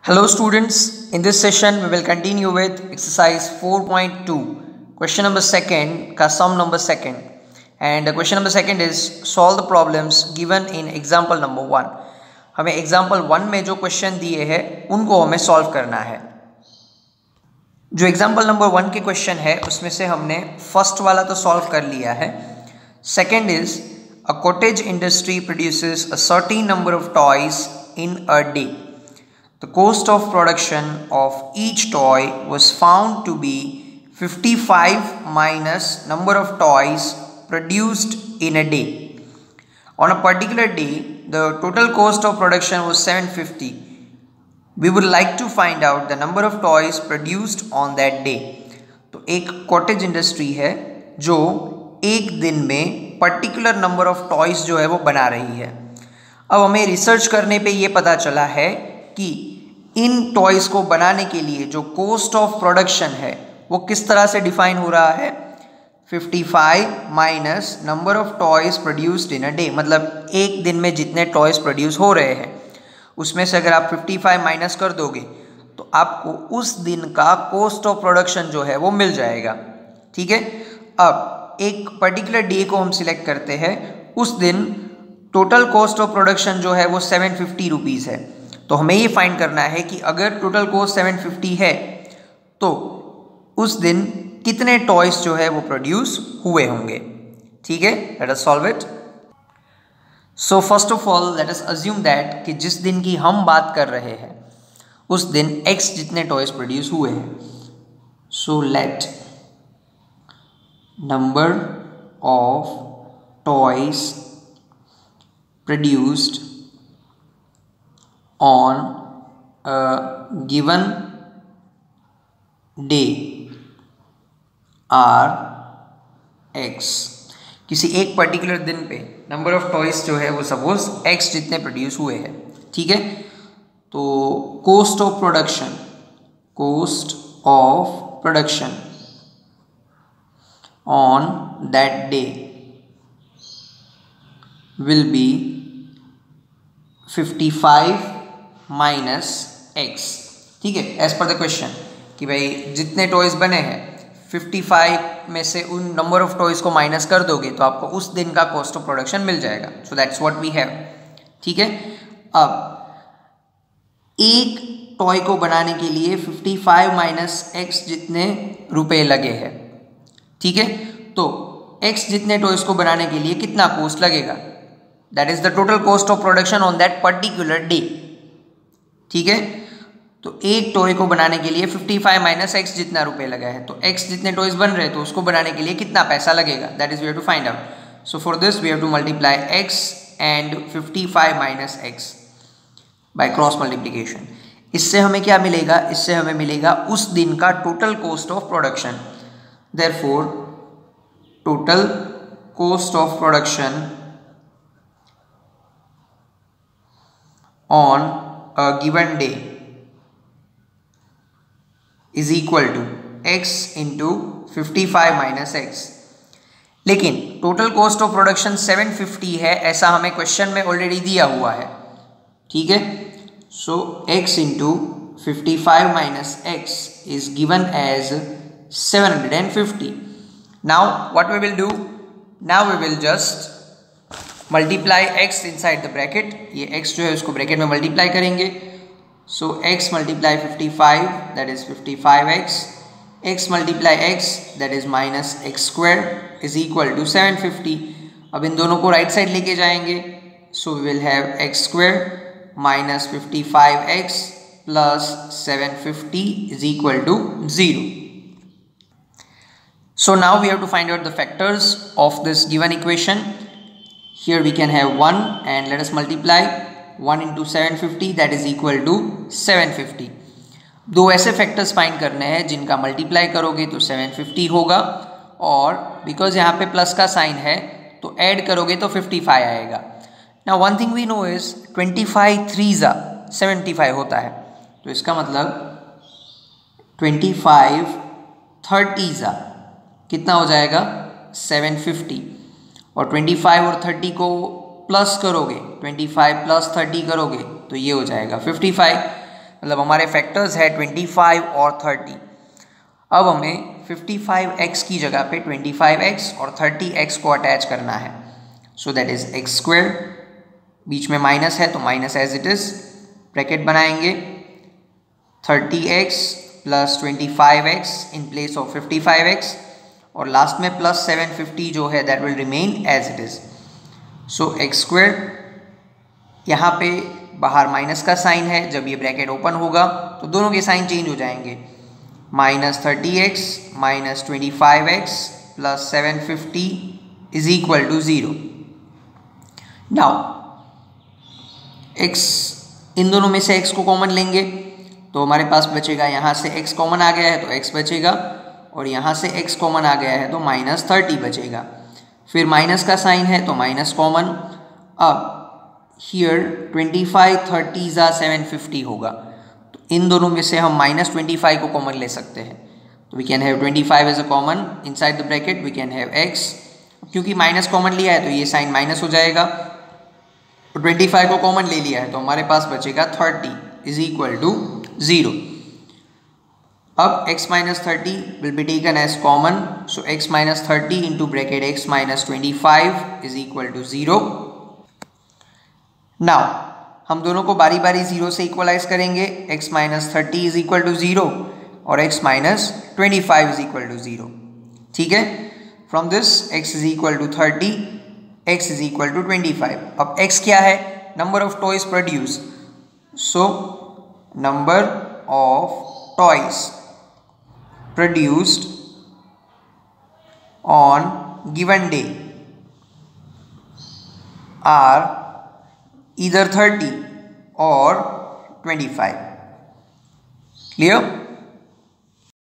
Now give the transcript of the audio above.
Hello students, in this session we will continue with exercise 4.2 question number second का sum number second and question number second is solve the problems given in example number 1। हमें example 1 में जो question दिए हैं उनको हमें solve करना है। जो example number 1 के question है उसमें से हमने first वाला तो solve कर लिया है। Second is a cottage industry produces a certain number of toys in a day. The cost of production of each toy was found to be 55 minus number of toys produced in a day. On a particular day, the total cost of production was 750. We would like to find out the number of toys produced on that day. तो एक cottage industry है जो एक दिन में particular number of toys जो है वो बना रही है। अब हमें रिसर्च करने पे ये पता चला है कि इन टॉयज़ को बनाने के लिए जो कॉस्ट ऑफ प्रोडक्शन है वो किस तरह से डिफाइन हो रहा है, 55 minus number of toys produced in a day. मतलब एक दिन में जितने टॉयज़ प्रोड्यूस हो रहे हैं उसमें से अगर आप 55 माइनस कर दोगे तो आपको उस दिन का कॉस्ट ऑफ प्रोडक्शन जो है वो मिल जाएगा। ठीक है, अब एक पर्टिकुलर डे को हम सिलेक्ट करते हैं। उस दिन टोटल कॉस्ट ऑफ प्रोडक्शन जो है वो 750 रुपीज़ है। तो हमें ये फाइंड करना है कि अगर टोटल कॉस्ट 750 है तो उस दिन कितने टॉयज जो है वो प्रोड्यूस हुए होंगे। ठीक है, let us solve it. So first of all let us assume that कि जिस दिन की हम बात कर रहे हैं उस दिन x जितने टॉयज प्रोड्यूस हुए हैं। So let number of toys produced on a given day are x। किसी एक पर्टिकुलर दिन पे नंबर ऑफ टॉयज जो है वो सपोज x जितने प्रोड्यूस हुए हैं। ठीक है, तो cost of production on that day will be 55 minus x. ठीक है, एज पर द क्वेश्चन कि भाई जितने टॉयज बने हैं 55 में से उन नंबर ऑफ टॉयज को माइनस कर दोगे तो आपको उस दिन का कॉस्ट ऑफ प्रोडक्शन मिल जाएगा। So that's what we have. ठीक है, अब एक टॉय को बनाने के लिए 55 माइनस एक्स जितने रुपए लगे हैं। ठीक है, तो एक्स जितने टॉयज को बनाने के लिए कितना कॉस्ट लगेगा, that is the total cost of production on that particular day. ठीक है, तो एक टॉय को बनाने के लिए 55 माइनस एक्स जितना रुपए लगा है, तो एक्स जितने टॉयज बन रहे हैं तो उसको बनाने के लिए कितना पैसा लगेगा, that is we have to find out. So for this we have to multiply x and 55 minus x by cross multiplication. इससे हमें क्या मिलेगा, इससे हमें मिलेगा उस दिन का total cost of production. Therefore total cost of production on a given day is equal to x into 55 minus x। लेकिन टोटल कॉस्ट ऑफ प्रोडक्शन 750 है ऐसा हमें क्वेश्चन में ऑलरेडी दिया हुआ है। ठीक है, सो x into 55 minus x is given as 750। now what we will do, now we will just multiply x inside the bracket. ये x जो है उसको ब्रैकेट में मल्टीप्लाई करेंगे। So x multiply 55 that is 55x, x multiply x that is minus x square is equal to 750। अब इन दोनों को राइट साइड लेके जाएंगे। So we will have x square minus 55x plus 750 is equal to 0। So now we have to find out the factors of this given equation. Here we can have 1 and let us multiply 1 into 750 that is equal to 750। दो ऐसे factors find करने हैं जिनका multiply करोगे तो 750 होगा और because यहाँ पे प्लस का साइन है तो ऐड करोगे तो 55 आएगा। Now one thing we know is 25 3s 75 होता है, तो इसका मतलब 25 30s कितना हो जाएगा 750 और 25 और 30 को प्लस करोगे, 25 प्लस 30 करोगे तो ये हो जाएगा 55। मतलब हमारे फैक्टर्स है 25 और 30। अब हमें 55x की जगह पे 25x और 30x को अटैच करना है। So that is x square, बीच में माइनस है तो minus as it is, bracket बनाएंगे 30x plus 25x in place of 55x, और लास्ट में प्लस 750 जो है that will remain as it is. So x square, यहाँ पे बाहर माइनस का साइन है, जब ये ब्रैकेट ओपन होगा तो दोनों के साइन चेंज हो जाएंगे, minus 30x minus 25x plus 750 is equal to 0। Now x, इन दोनों में से x को कॉमन लेंगे तो हमारे पास बचेगा, यहाँ से x कॉमन आ गया है तो x बचेगा, और यहाँ से x कॉमन आ गया है तो माइनस 30 बचेगा। फिर माइनस का साइन है तो माइनस कॉमन। अब हियर 25 30 ज़ा 750 होगा, तो इन दोनों में से हम माइनस 25 को कॉमन ले सकते हैं, तो we can have 25 as a common inside the bracket, we can have x। क्योंकि माइनस कॉमन लिया है तो ये साइन माइनस हो जाएगा, तो 25 को कॉमन ले लिया है तो हमारे पास बचेगा 30 इज इक्वल टू 0। अब x minus 30 will be taken as common, so x minus 30 into bracket x minus 25 is equal to 0। Now हम दोनों को बारी बारी 0 से इक्वलाइज करेंगे, x minus 30 is equal to 0 और x minus 25 is equal to 0। ठीक है, from this x is equal to 30, x is equal to 25। अब x क्या है? Number of toys produce, so number of toys produced on given day are either 30 or 25. Clear?